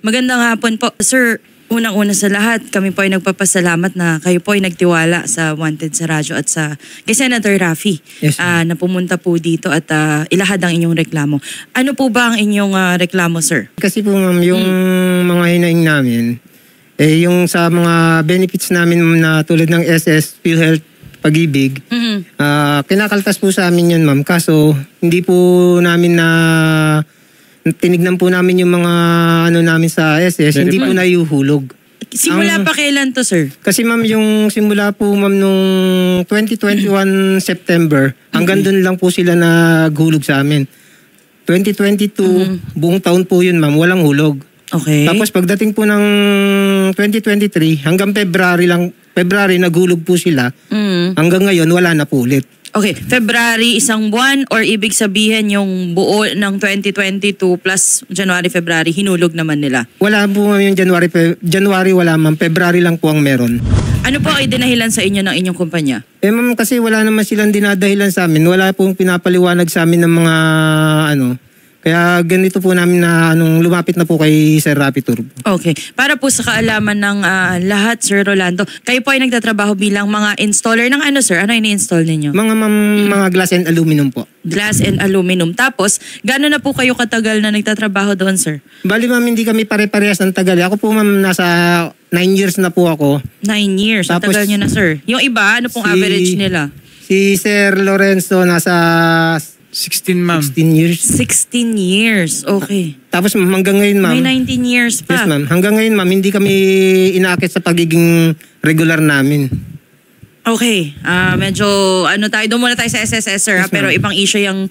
Magandang hapon po. Sir, unang-una sa lahat, kami po ay nagpapasalamat na kayo po ay nagtiwala sa Wanted sa radyo at kay Senator Raffy. Yes, na pumunta po dito at ilahad ang inyong reklamo. Ano po ba ang inyong reklamo, sir? Kasi po ma'am, yung mga hinaing namin, yung sa mga benefits namin na tulad ng SS, PhilHealth, Pag-ibig, kinakaltas po sa amin yun ma'am. Kaso hindi po namin tinignan po namin yung mga namin sa SS, hindi po naiuhulog. Simula pa kailan to, sir? Kasi ma'am, yung simula po ma'am nung 2021 September, hanggang doon lang po sila naghulog sa amin. 2022, buong taon po yun ma'am, walang hulog. Okay. Tapos pagdating po ng 2023, hanggang February naghulog po sila. Hanggang ngayon, wala na po ulit. Okay, February isang buwan or ibig sabihin yung buo ng 2022 plus January, February, hinulog naman nila? Wala po yung January wala ma'am, February lang po ang meron. Ano po ay dinahilan sa inyo ng inyong kumpanya? Ma'am, kasi wala naman silang dinadahilan sa amin. Wala pong pinapaliwanag sa amin ng mga Kaya ganito po namin na lumapit na po kay Sir Raffy Turbo. Okay. Para po sa kaalaman ng lahat, Sir Rolando, kayo po ay nagtatrabaho bilang mga installer ng sir? Ano ini-install ninyo? Mga glass and aluminum po. Glass and aluminum. Tapos, gano'n na po kayo katagal na nagtatrabaho doon, sir? Bali ma'am, hindi kami pare-parehas ng tagal. Ako po ma'am, nasa 9 years na po ako. 9 years? Tapos, tagal nyo na, sir. Yung iba, ano pong average nila? Si Sir Lorenzo, nasa 16 ma'am. 16 years. 16 years, okay. Tapos hanggang ngayon ma'am. May 19 years pa. Yes ma'am. Hanggang ngayon ma'am, hindi kami inaakit sa pagiging regular namin. Okay. Medyo tayo, doon muna tayo sa SSS, sir. Yes, pero ibang issue yung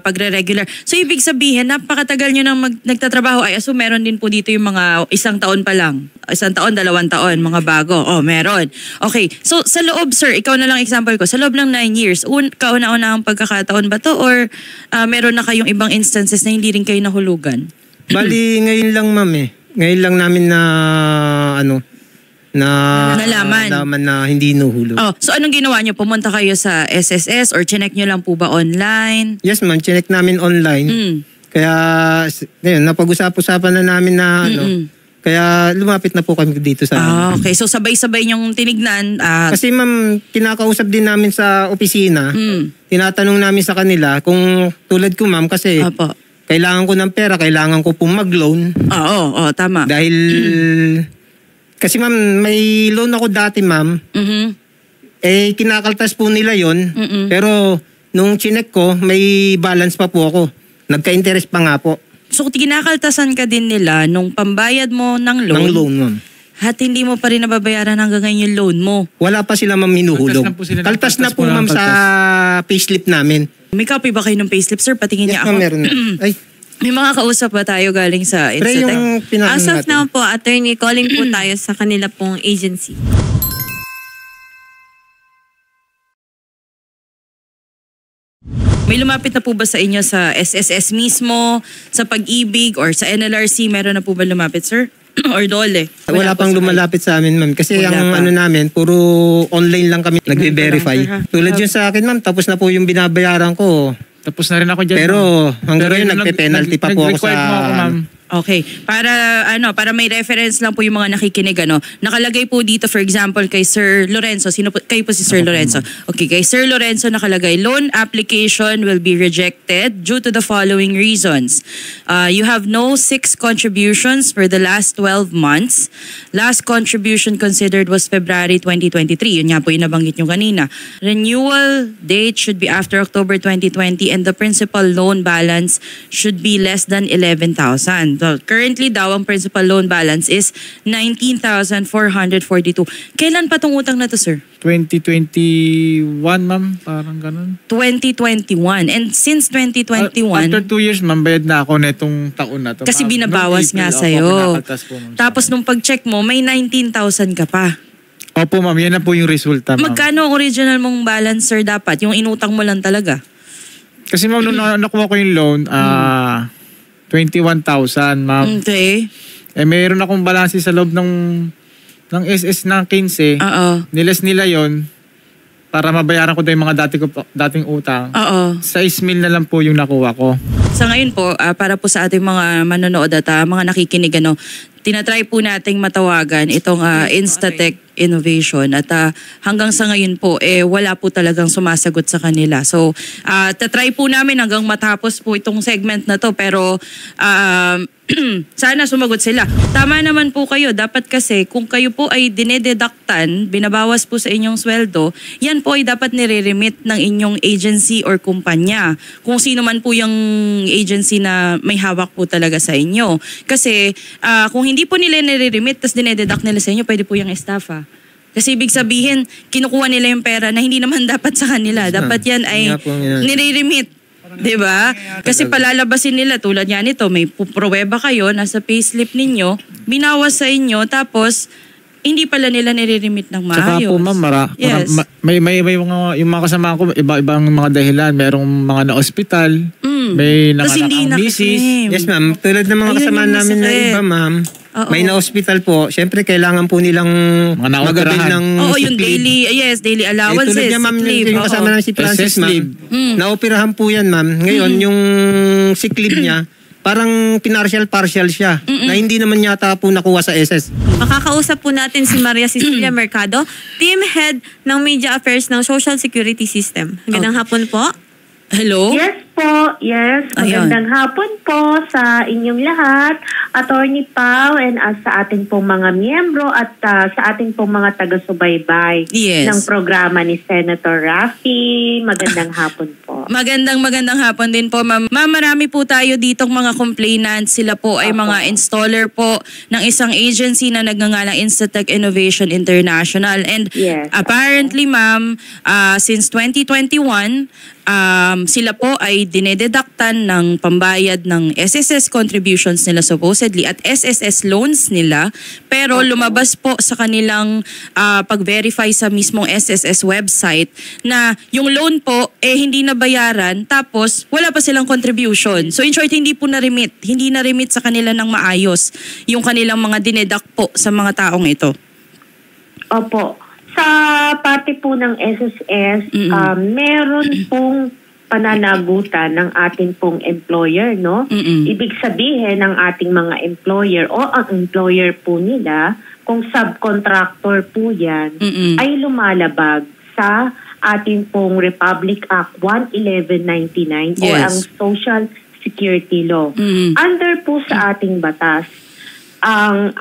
pagre-regular. So ibig sabihin, napakatagal nyo nang nagtatrabaho. I assume meron din po dito yung mga isang taon pa lang. 1 taon, 2 taon, mga bago. Oh, meron. Okay. So sa loob, sir, ikaw na lang example ko. Sa loob ng 9 years, kauna-una ang pagkakataon ba to? Or meron na kayong ibang instances na hindi rin kayo nahulugan? Bali, ngayon lang ma'am Ngayon lang namin nalaman na hindi nuhulog. Oh, so anong ginawa nyo? Pumunta kayo sa SSS or chinek nyo lang po ba online? Yes ma'am, chinek namin online. Kaya ngayon, napag-usap-usapan na namin na kaya lumapit na po kami dito sa okay, so sabay-sabay nyong tinignan. Kasi ma'am, kinakausap din namin sa opisina. Tinatanong namin sa kanila kung tulad ko ma'am kasi kailangan ko ng pera, kailangan ko pong mag-loan. Oo, tama. Dahil kasi ma'am, may loan ako dati ma'am. Kinakaltas po nila yon. Pero nung chinek ko, may balance pa po ako. Nagka-interest pa nga po. So kinakaltasan ka din nila nung pambayad mo ng loan? Ng loan ma'am. At hindi mo pa rin nababayaran hanggang ngayon yung loan mo? Wala pa sila ma'am hinuhulog. Kaltas na po ma'am sa payslip namin. May copy ba kayo ng payslip, sir? Patingin niya Yes ako. ma'am, meron. Ay. May mga kausap ba tayo galing sa Institute? As of now po, attorney, calling po tayo sa kanila pong agency. May lumapit na po ba sa inyo sa SSS mismo, sa Pag-ibig, or sa NLRC? Meron na po ba lumapit, sir? Or DOLE? Wala pang lumalapit sa amin, ma'am. Kasi Wala ang namin, puro online lang kami nagbe-verify. Tulad yun sa akin, ma'am. Tapos na po yung binabayaran ko. Tapos na rin ako dyan. Pero hanggang ngayon nagpe-penalty pa po ako sa... Nag-required mo ako, ma'am. Okay. Para may reference lang po yung mga nakikinig, nakalagay po dito, for example, kay Sir Lorenzo. Kayo po si Sir Lorenzo. Okay, kay Sir Lorenzo nakalagay, loan application will be rejected due to the following reasons. You have no 6 contributions for the last 12 months. Last contribution considered was February 2023. Yun nga po yung nabanggit nyo kanina. Renewal date should be after October 2020 and the principal loan balance should be less than 11,000. So, currently daw ang principal loan balance is 19,442. Kailan pa tong utang na to, sir? 2021, ma'am. Parang ganun. 2021. And since 2021... After 2 years, ma'am, bayad na ako na itong taon na to. Kasi binabawas nga sa'yo. Tapos nung pag-check mo, may 19,000 ka pa. Opo, ma'am. Yan na po yung resulta, ma'am. Magkano ang original mong balance, sir, dapat? Yung inutang mo lang talaga? Kasi, ma'am, nung nakuha ko yung loan, 21,000, ma'am. Okay. Mayroon akong balanse sa loob ng SS na 15. Oo. Niles nila yon. para mabayaran ko yung mga dating utang. Oo. 6 mil na lang po yung nakuha ko. Sa ngayon po, para po sa ating mga manonood at mga nakikinig, tinatry po nating matawagan itong Instatech Innovation at hanggang sa ngayon po, wala po talagang sumasagot sa kanila. So, tatry po namin hanggang matapos po itong segment na to, pero sana sumagot sila. Tama naman po kayo. Dapat kasi kung kayo po ay dinededaktan, binabawas po sa inyong sweldo, yan po ay dapat nire-remit ng inyong agency or kumpanya. Kung sino man po yung agency na may hawak po talaga sa inyo. Kasi kung hindi po nila nire-remit tapos dinededuct nila sa inyo, pwede po yung staff Kasi ibig sabihin, kinukuha nila yung pera na hindi naman dapat sa kanila. Dapat yan ay nire-remit. Diba? Kasi palalabasin nila tulad yan ito, may pruweba kayo, nasa payslip ninyo, binawas sa inyo, tapos hindi pala nila nire-remit ng maayos. Saka po ma'am, may mga, yung mga kasama ko, iba-ibang mga dahilan. Merong mga na-hospital, may nanganak ang misis. Yes ma'am, tulad ng mga kasama namin na iba ma'am, may na-hospital po, syempre kailangan po nilang mag-avail ng yung daily allowances. Tulad niya ma'am, yung kasama namin si Francis ma'am, na-operahan po yan ma'am. Ngayon, yung sick leave niya, parang pinartial-partial siya na hindi naman yata po nakuha sa SS. Makakausap po natin si Maria Cecilia Mercado, Team Head ng Media Affairs ng Social Security System. Magandang hapon po. Hello? Yes po, yes. Magandang hapon po sa inyong lahat, Attorney Pao, and sa ating pong mga miyembro at sa ating pong mga taga-subaybay ng programa ni Senator Raffy. Magandang hapon po. Magandang hapon din po, ma'am. Ma'am, marami po tayo ditong mga complainants. Sila po ay mga installer po ng isang agency na nagngangalang Instatech Innovation International. And apparently, ma'am, since 2021, sila po ay dinededaktan ng pambayad ng SSS contributions nila supposedly at SSS loans nila, pero lumabas po sa kanilang pag-verify sa mismong SSS website na yung loan po hindi nabayaran, tapos wala pa silang contribution. So in short, hindi na-remit sa kanila ng maayos yung kanilang mga dinedak po sa mga taong ito. Opo. Sa parte po ng SSS, meron pong pananagutan ng ating pong employer, no? Ibig sabihin ng ating mga employer o ang employer po nila, kung subcontractor po yan, ay lumalabag sa ating pong Republic Act 11199 o ang Social Security Law. Under po sa ating batas, ang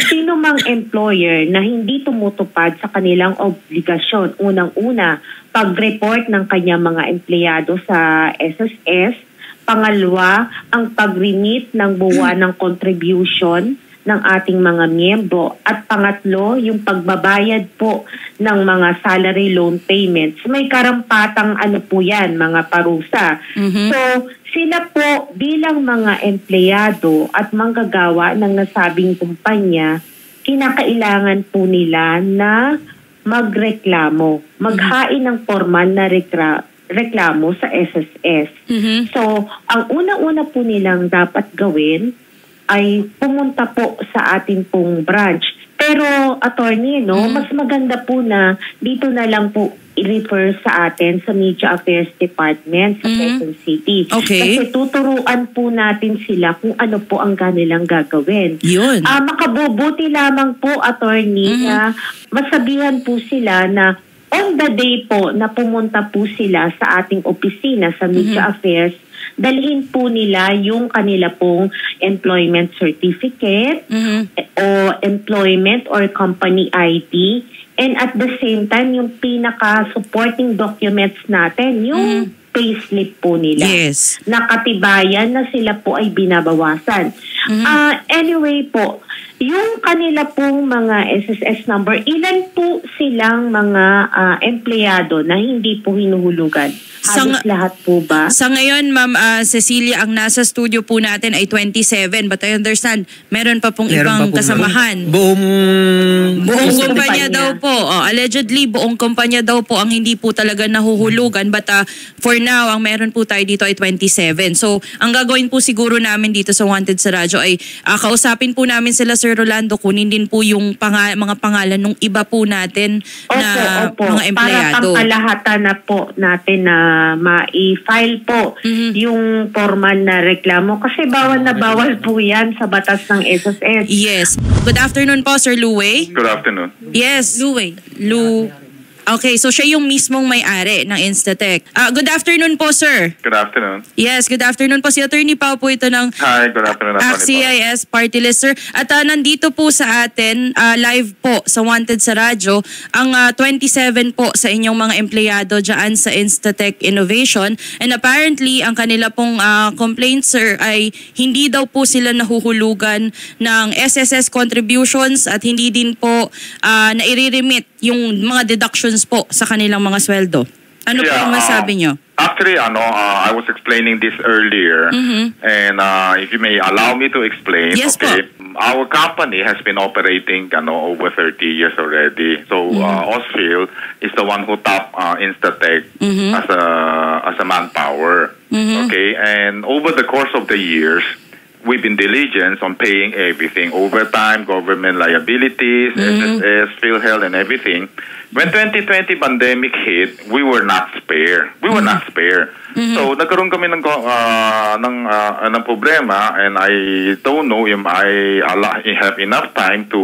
sino mang employer na hindi tumutupad sa kanilang obligasyon, unang-una, pag-report ng kanyang mga empleyado sa SSS, pangalawa, ang pag-remit ng buwan ng contribution ng ating mga miyembro, at pangatlo, yung pagbabayad po ng mga salary loan payments. May karampatang po yan, mga parusa. So, sila po bilang mga empleyado at manggagawa ng nasabing kumpanya, kinakailangan po nila na magreklamo, maghain ng formal na reklamo sa SSS. So, ang una-una po nilang dapat gawin ay pumunta po sa ating pong branch. Pero, attorney, mas maganda po na dito na lang po i-refer sa atin sa Media Affairs Department sa Quezon City. Kasi tuturuan po natin sila kung ano po ang kanilang gagawin. Makabubuti lamang po, attorney, na masabihan po sila na on the day po na pumunta po sila sa ating opisina sa Media Affairs, dalhin po nila yung kanila pong employment certificate o employment or company ID, and at the same time yung pinaka-supporting documents natin, yung payslip po nila. Nakatibayan na sila po ay binabawasan. Anyway po, yung kanila pong mga SSS number, ilan po silang mga empleyado na hindi po hinuhulugan? Halos lahat po ba? Sa ngayon, Ma'am Cecilia, ang nasa studio po natin ay 27. But I understand, meron pa pong ibang kasamahan. Buong kumpanya daw po. Allegedly, buong kumpanya daw po ang hindi po talaga nahuhulugan. But for now, ang meron po tayo dito ay 27. So, ang gagawin po siguro namin dito sa Wanted sa Radyo ay kausapin po namin sila, Sir Sir Rolando, kunin din po yung mga pangalan ng iba po natin na mga empleyado. Para pangkalahatan na po natin na ma-file po yung formal na reklamo. Kasi bawal na bawal po yan sa batas ng SSS. Yes. Good afternoon po, Sir Luway. Good afternoon. Yes. Okay, so siya yung mismong may-ari ng Instatec. Good afternoon po, sir. Good afternoon. Yes, good afternoon po. Si Attorney Pao po ito ng Hi, good afternoon. CIS Party List, sir. At nandito po sa atin, live po sa Wanted sa Radyo, ang 27 po sa inyong mga empleyado dyan sa Instatec Innovation. And apparently, ang kanila pong complaint, sir, ay hindi daw po sila nahuhulugan ng SSS contributions at hindi din po nai-remit yung mga deductions po sa kanilang mga sweldo. Ano po ang masabi nyo? Actually, I was explaining this earlier. And if you may allow me to explain, Yes, our company has been operating over 30 years already. So Ausfield is the one who tapped Instatec as a manpower. Okay, and over the course of the years, we've been diligent on paying everything, overtime, government liabilities, SSS, PhilHealth, and everything. When 2020 pandemic hit, we were not spare. So nagkaroon kami ng problema, and I don't know if I have enough time to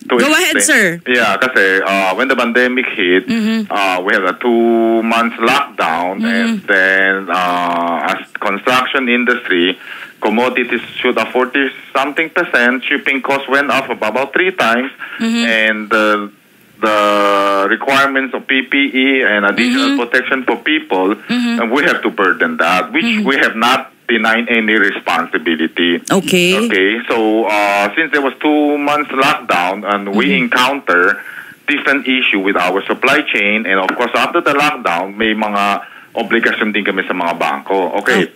Go ahead, sir. Yeah, kasi when the pandemic hit, we had a 2 months lockdown, and then as construction industry, commodities shoot up 40-something%. Shipping costs went up about 3 times, and the requirements of PPE and additional protection for people, and we have to burden that, which we have not denied any responsibility. Okay. So since there was 2 months lockdown, and we encounter different issue with our supply chain, and of course after the lockdown, may mga obligasyon din kami sa mga bangko. Okay.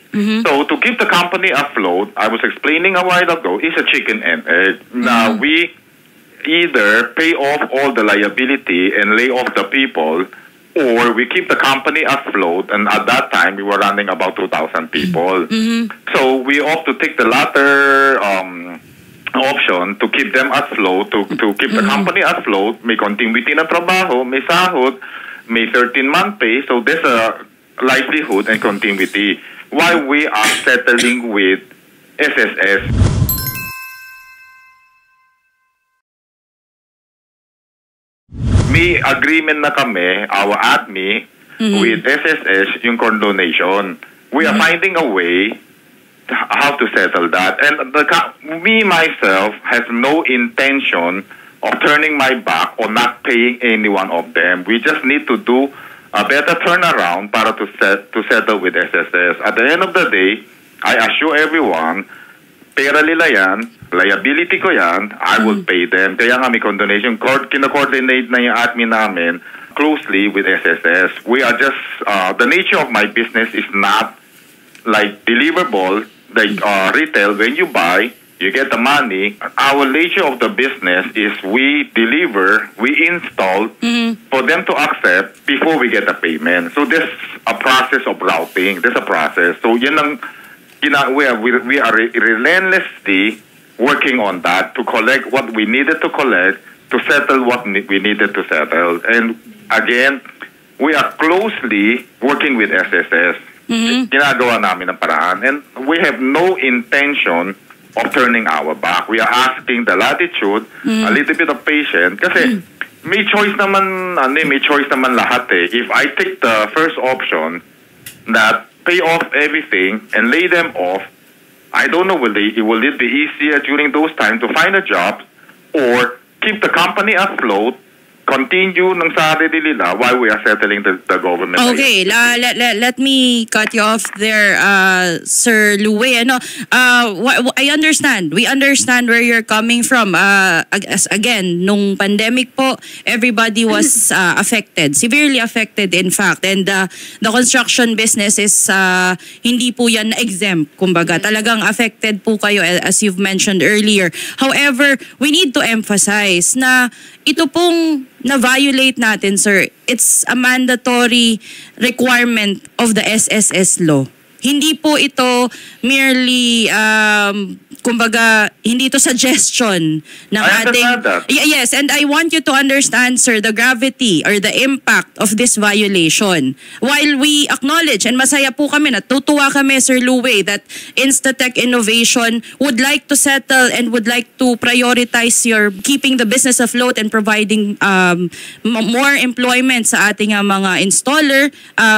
So to keep the company afloat, I was explaining a while ago, is a chicken and egg. Now we either pay off all the liability and lay off the people, or we keep the company afloat, and at that time we were running about 2,000 people. So we opt to take the latter option to keep them afloat, to keep the company afloat. May continuity ng trabaho, may sahod, may 13-month pay, so there's a livelihood and continuity while we are settling with SSS. May agreement na kami, our ADMI, with SSS, yung condonation. We are finding a way how to settle that. And me, myself, has no intention of turning my back or not paying any one of them. We just need to do a better turnaround para to settle with SSS. At the end of the day, I assure everyone, pera nila yan, liability ko yan, I will pay them. Kaya nga may condonation. Kina-coordinate na yung admin namin closely with SSS. We are just, the nature of my business is not like deliverable, like retail. When you buy, you get the money. Our nature of the business is we deliver, we install for them to accept before we get the payment. So there's a process of routing. There's a process. So yun ang, we are relentlessly working on that to collect what we needed to collect, to settle what we needed to settle. And again, we are closely working with SSS. Ginagawa namin ang paraan. And we have no intention of turning our back. We are asking the latitude, a little bit of patience, kasi may choice naman lahat eh. If I take the first option, that pay off everything and lay them off, I don't know, will it be easier during those times to find a job, or keep the company afloat, continue ng sarili nila while we are settling the government. Okay, let me cut you off there, Sir Luway. I understand. We understand where you're coming from. Again, nung pandemic po, everybody was affected, severely affected in fact. And the construction business is hindi po yan exempt. Kumbaga, talagang affected po kayo as you've mentioned earlier. However, we need to emphasize na ito pong na-violate natin, sir, it's a mandatory requirement of the SSS law. Hindi po ito merely, kumbaga, hindi ito suggestion ng I ating... understand that. Yes, and I want you to understand, sir, the gravity or the impact of this violation. While we acknowledge, and masaya po kami, natutuwa kami, Sir Louie, that Instatech Innovation would like to settle and would like to prioritize your keeping the business afloat and providing more employment sa ating mga installer.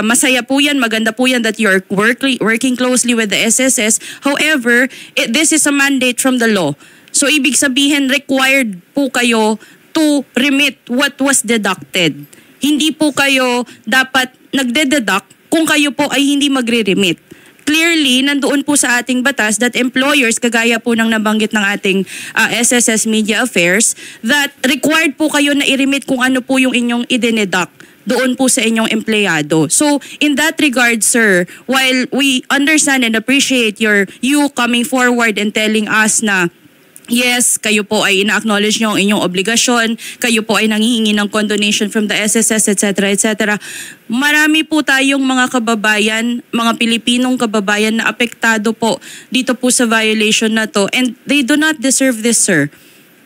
Masaya po yan, maganda po yan that you're working closely with the SSS. However, this is a mandate from the law. So ibig sabihin, required po kayo to remit what was deducted. Hindi po kayo dapat nagde-deduct kung kayo po ay hindi magre-remit. Clearly, nandoon po sa ating batas that employers, kagaya po ng nabanggit ng ating SSS Media Affairs, that required po kayo na i-remit kung ano po yung inyong i-deduct doon po sa inyong empleyado. So, in that regard, sir, while we understand and appreciate you coming forward and telling us na yes, kayo po ay ina-acknowledge nyo ang inyong obligasyon, kayo po ay nangihingi ng condonation from the SSS, etc., etc. Marami po tayong mga kababayan, mga Pilipinong kababayan na apektado po dito po sa violation na to, and they do not deserve this, sir.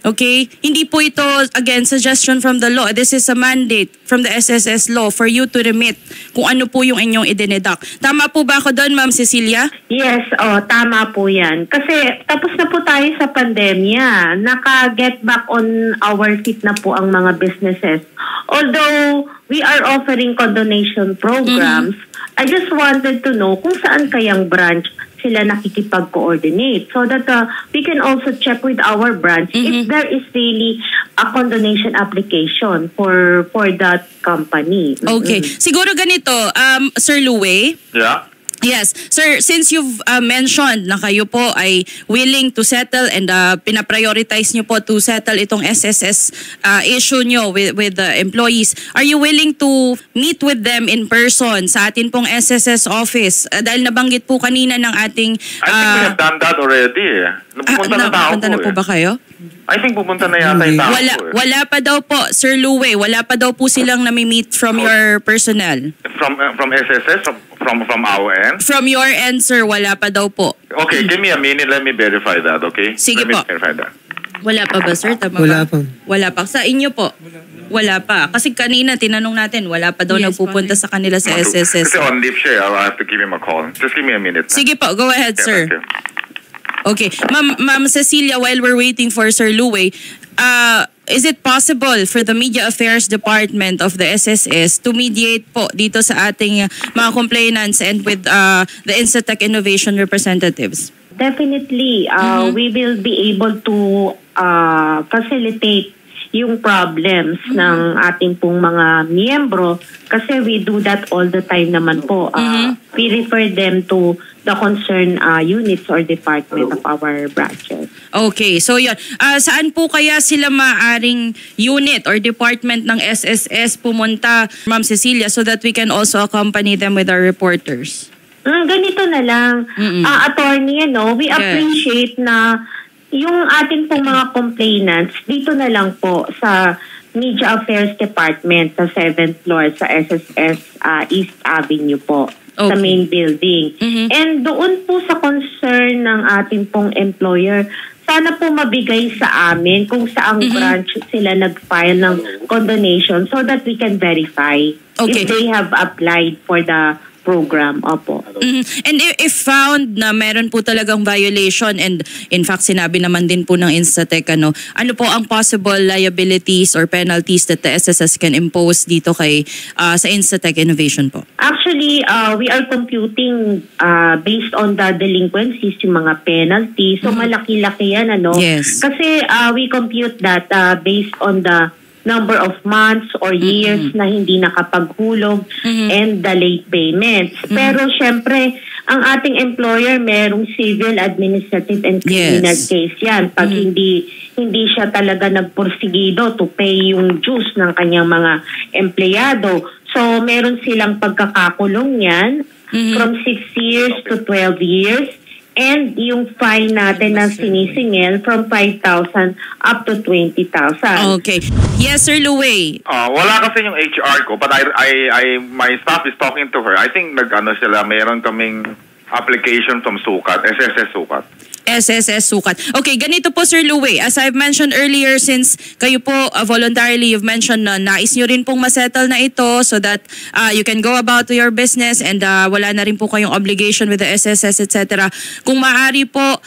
Okay? Hindi po ito, again, suggestion from the law. This is a mandate from the SSS law for you to remit kung ano po yung inyong i-deduct. Tama po ba ako doon, Ma'am Cecilia? Yes, tama po yan. Kasi tapos na po tayo sa pandemya. Naka-get back on our feet na po ang mga businesses. Although we are offering condonation programs, I just wanted to know kung saan kayang branch sila nakikipag-coordinate so that we can also check with our branch if there is really a condonation application for that company. Okay. Siguro ganito, Sir Louie. Yeah. Yes. Sir, since you've mentioned na kayo po ay willing to settle and pinaprioritize nyo po to settle itong SSS issue nyo with the employees, are you willing to meet with them in person sa atin pong SSS office? Dahil nabanggit po kanina ng ating... I think we have done that already. Pupunta na po ba kayo? I think pupunta na yata yung tao Wala pa daw po, Sir Louie. Wala pa daw po silang nami-meet from your personnel. From SSS? From our end? From your end, sir, wala pa daw po. Okay, give me a minute. Let me verify that, okay? Sige Let me po. verify that. Wala pa ba, sir? Tama Wala ba? pa. Wala pa. Sa inyo po? Wala pa. Kasi kanina, tinanong natin, wala pa daw Yes, nagpupunta sa kanila sa SSS. Kasi on leave siya, I'll have to give him a call. Just give me a minute. Sige po, go ahead, Yeah, sir. thank you. Okay. Ma'am Cecilia, while we're waiting for Sir Louie, is it possible for the Media Affairs Department of the SSS to mediate po dito sa ating mga complainants and with the Instatech Innovation representatives? Definitely, we will be able to facilitate yung problems ng ating pong mga miyembro kasi we do that all the time naman po. We refer them to the concerned units or department of our branches. Okay, so yun. Saan po kaya sila maaring unit or department ng SSS pumunta, Ma'am Cecilia, so that we can also accompany them with our reporters? Ganito na lang. Attorney, we appreciate na yung ating pong mga complainants, dito na lang po sa Media Affairs Department sa 7th floor sa SSS East Avenue po. Sa main building. And doon po sa concern ng ating pong employer, sana po mabigay sa amin kung saang branch sila nag-file ng condonation so that we can verify if they have applied for the program. Opo. And if found na meron po talagang violation, and in fact sinabi naman din po ng Instatech, ano po ang possible liabilities or penalties that the SSS can impose dito kay sa Instatech Innovation po? Actually, we are computing based on the delinquencies, yung mga penalties. So malaki-laki yan, Yes. Kasi we compute that based on the number of months or years na hindi nakapaghulog and the late payments. Pero syempre, ang ating employer merong civil, administrative, and criminal case yan. Pag hindi siya talaga nagporsigido to pay yung dues ng kanyang mga empleyado. So, meron silang pagkakakulong yan from 6 years to 12 years. And yung fine natin na sinisingil from 5,000 up to 20,000. Okay. Yes, Sir Louie. Wala kasi yung HR ko, but my staff is talking to her. I think sila, meron kaming application from Sukat, SSS Sukat. SSS Sukat. Okay, ganito po Sir Louie. As I've mentioned earlier, since kayo po voluntarily, you've mentioned na nais nyo rin pong masettle na ito so that you can go about to your business and wala na rin po kayong obligation with the SSS, etc. Kung maaari po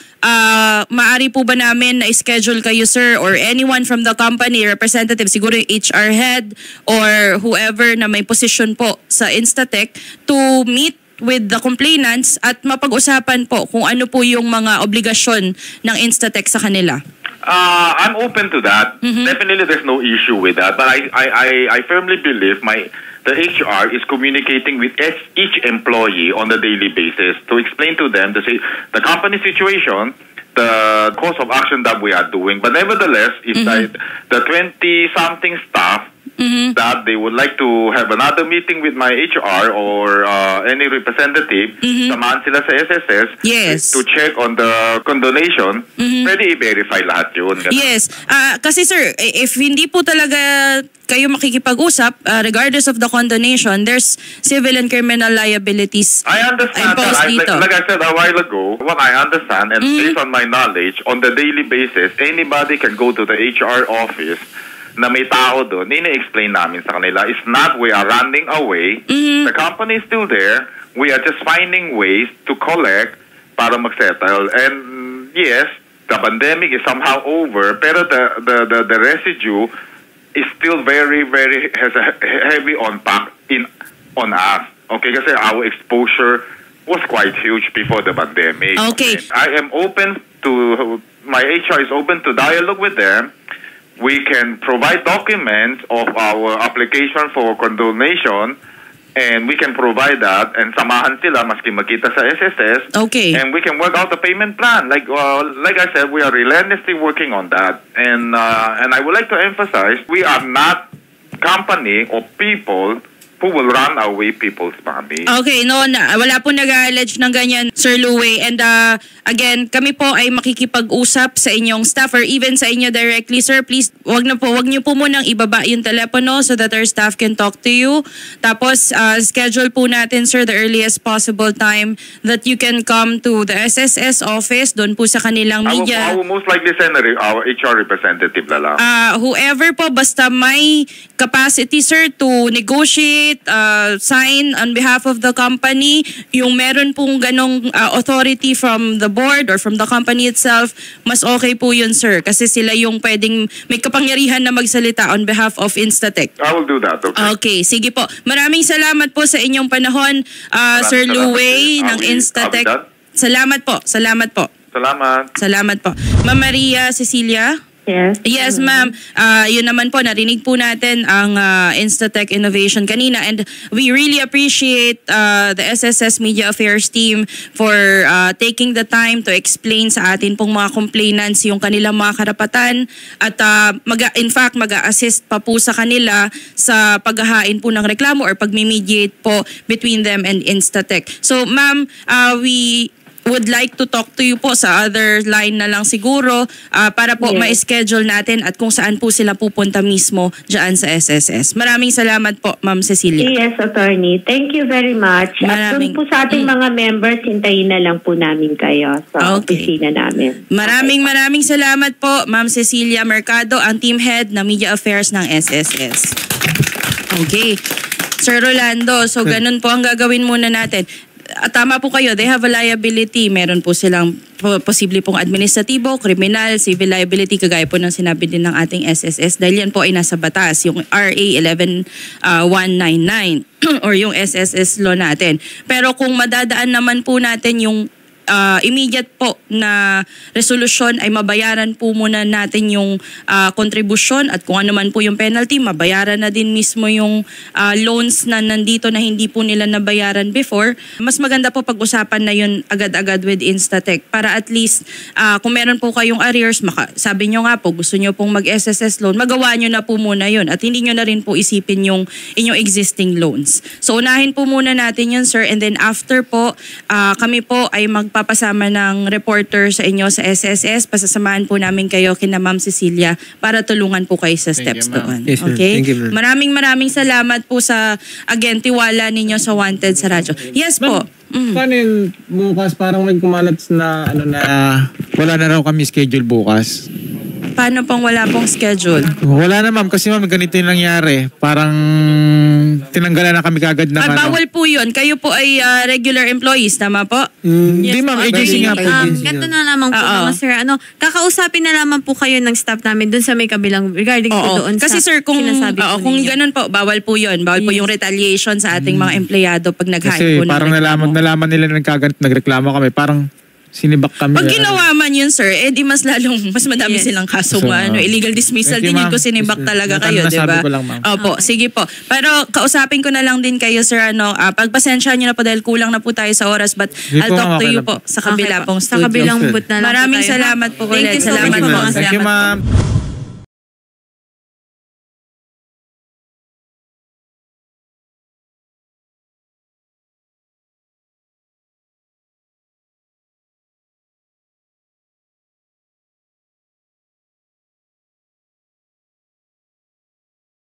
ba namin na schedule kayo, sir, or anyone from the company, representative, siguro yung HR head or whoever na may position po sa Instatech to meet with the complainants at mapag-usapan po kung ano po yung mga obligasyon ng Instatech sa kanila? I'm open to that. Definitely there's no issue with that. But I firmly believe the HR is communicating with each employee on a daily basis to explain to them the company situation, the course of action that we are doing. But nevertheless, if the 20-something staff that they would like to have another meeting with my HR or any representative, samahan sila sa SSS to check on the condonation, pwede i-verify lahat yun. Ganun. Yes. Kasi sir, if hindi po talaga kayo makikipag-usap, regardless of the condonation, there's civil and criminal liabilities I understand imposed that. dito. Like I said a while ago, what I understand, and based on my knowledge, on the daily basis, anybody can go to the HR office na may tao doon, ini-explain namin sa kanila, it's not we are running away, the company is still there, we are just finding ways to collect para mag-settle. And yes, the pandemic is somehow over, pero the residue is still very, very has a heavy impact on us. Okay, kasi our exposure was quite huge before the pandemic. Okay. I am open to, my HR is open to dialogue with them. We can provide documents of our application for condonation, and we can provide that, and samahan sila maski magkita sa SSS. Okay. And we can work out the payment plan. Like I said, we are relentlessly working on that. And I would like to emphasize, we are not company or people who will run away people's money. Okay, no, wala po nag-allege ng ganyan, Sir Louie. And again, kami po ay makikipag-usap sa inyong staff or even sa inyo directly. Sir, please, wag niyo po munang ibaba yung telepono so that our staff can talk to you. Tapos, schedule po natin, sir, the earliest possible time that you can come to the SSS office, doon po sa kanilang media. I will most likely send our HR representative na lang. Whoever po, basta may capacity, sir, to negotiate, sign on behalf of the company, yung meron pong ganong authority from the board or from the company itself, mas okay po yun, sir. Kasi sila yung pwedeng may kapangyarihan na magsalita on behalf of Instatech. I will do that, okay? Okay, sige po. Maraming salamat po sa inyong panahon, Sir Louie ng Instatech. Salamat po. Salamat po. Salamat po. Ma'am Maria Cecilia? Yes, ma'am. Yun naman po, narinig po natin ang Instatech Innovation kanina, and we really appreciate the SSS Media Affairs team for taking the time to explain sa atin pong mga complainants yung kanilang mga karapatan at in fact mag-assist pa po sa kanila sa paghahain po ng reklamo or pagmi-mediate po between them and Instatech. So ma'am, we would like to talk to you po sa other line na lang siguro para po ma-schedule natin at kung saan po sila pupunta mismo dyan sa SSS. Maraming salamat po, Ma'am Cecilia. Yes, attorney. Thank you very much. At doon po sa ating mga members, hintayin na lang po namin kayo sa opisina namin. Maraming salamat po, Ma'am Cecilia Mercado, ang team head ng Media Affairs ng SSS. Okay. Sir Rolando, so ganun po ang gagawin muna natin. Tama po kayo, they have a liability. Meron po silang posible pong administratibo, criminal, civil liability, kagaya po ng sinabi din ng ating SSS. Dahil yan po ay nasa batas, yung RA 11199 or yung SSS law natin. Pero kung madadaan naman po natin yung immediate po na resolusyon, ay mabayaran po muna natin yung kontribusyon at kung ano man po yung penalty, mabayaran na din mismo yung loans na nandito na hindi po nila nabayaran before. Mas maganda po pag-usapan na yun agad-agad with Instatech para at least kung meron po kayong arrears, sabi nyo nga po, gusto nyo pong mag-SSS loan, magawa nyo na po muna yun at hindi nyo na rin po isipin yung inyong existing loans. So unahin po muna natin yun, sir, and then after po, kami po ay magpapasama ng reporter sa inyo sa SSS. Pasasamahan po namin kayo kina Ma'am Cecilia para tulungan po kayo sa steps you, ma'am. doon. Yes, ma'am. Okay? Thank you, ma'am. Maraming salamat po sa, again, tiwala ninyo sa Wanted sa radyo. Yes po. Paano yung bukas? Parang may kumalat na wala na raw kami schedule bukas. Paano pong wala pong schedule? Wala na ma'am kasi ma'am ganito yung nangyari. Parang tinanggalan na kami kagad ng Bawal po yun. Kayo po ay regular employees, tama po? Hindi ma'am, agency nga po. Ganito na lamang po Oo. mga sir. Kakausapin na lamang po kayo ng staff namin dun sa may kabilang regarding po Oo. doon Kasi sa sir, kung sinasabi po kung ninyo. ganun po, bawal po yun. Bawal po yung retaliation sa ating mga empleyado pag nag-hire Kasi po ng parang reklamo. nalaman nila na nagreklamo kami. Parang sinibak kami. Pag ginawa man yun, sir, di mas madami Yes. silang kaso So, illegal dismissal thank you, din yun ma'am. kung sinibak talaga kayo, di Nasabi ba? ko lang, ma'am. Opo, sige po. Pero kausapin ko na lang din kayo, sir, pagpasensya nyo na po dahil kulang na po tayo sa oras, but Sige I'll po, talk ma'am, to okay you lang po sa kabila Okay po. pong Sa studio. kabilang booth na lang po Maraming tayo. salamat po Thank ulit. you so much Salamat po, po. mga Thank you salamat po. ma'am.